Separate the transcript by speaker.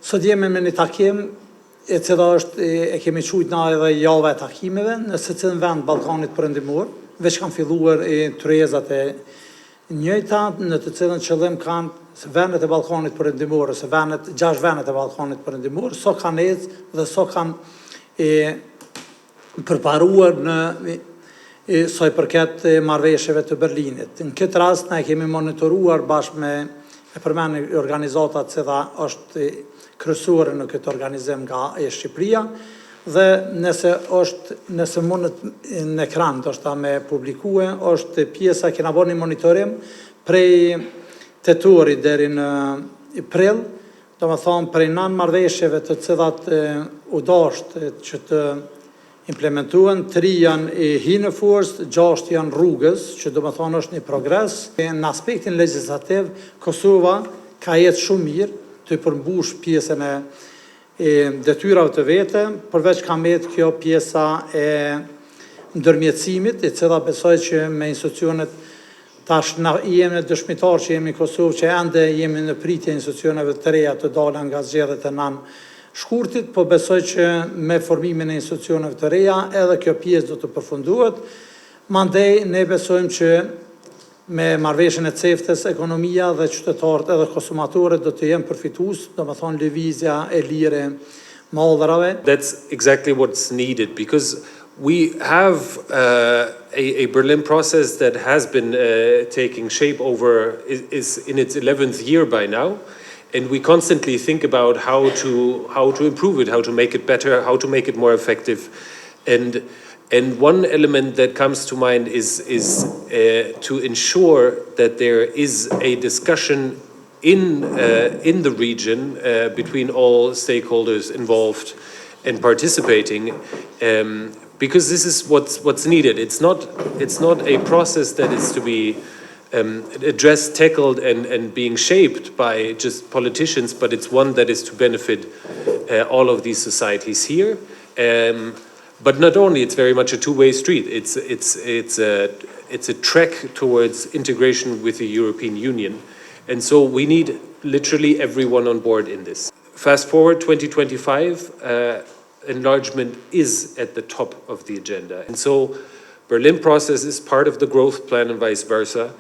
Speaker 1: Sot jemi me një takim e cila është e kemi qujt na edhe java e takimeve në secilin vend Ballkanit Perëndimor, veç kanë filluar tryezat e njëjta në të cilën qëllim kanë vendet e Ballkanit Perëndimor, ose 6 vendet e Ballkanit Perëndimor, so kanë ecë dhe so kanë përparuar në sa i përket marrëveshjeve të Berlinit. Në këtë rast ne kemi monitoruar bashkë me përmend organizatat që është kryesore në këtë organizim nga Shqipëria, dhe nëse mundet në ekran ndoshta me publikue, është pjesa kena bërë një monitorim prej tetorit deri në prill, domethënë prej 9 marrëveshjeve të cilat u dashur që të implementuan, 3 janë hinë forcë, 6 janë rrugës, që domethënë është një progres. Në aspektin legjislativ, Kosova ka jetë shumë mirë të përmbush pjesën e detyrave të vete, përveç ka jetë kjo pjesa e ndërmjetësimit, e cila besoj që me institucionet tash jemi dëshmitar që jemi në Kosovë, që ende jemi në pritje institucioneve të reja të dalën nga zgjedhjet e 9 shkurtit, po besoj që me formimin e institucioneve të reja edhe kjo pjesë do të përfunduhet. Mandej ne besojmë që me marrëveshjen e CEFTA-s ekonomia dhe qytetarët edhe konsumatorët do të jenë përfitues, domethënë lëvizja e lirë mallrave.
Speaker 2: That's exactly what's needed, because we have a Berlin process that has been taking shape is in its 11th year by now. And we constantly think about how to improve it, how to make it better, how to make it more effective. And one element that comes to mind is to ensure that there is a discussion in the region between all stakeholders involved and participating, because this is what's needed. It's not a process that is to be addressed, tackled, and being shaped by just politicians, but it's one that is to benefit all of these societies here. But not only, it's very much a two-way street. It's a track towards integration with the European Union, and so we need literally everyone on board in this. Fast forward 2025, enlargement is at the top of the agenda, and so Berlin process is part of the growth plan and vice versa,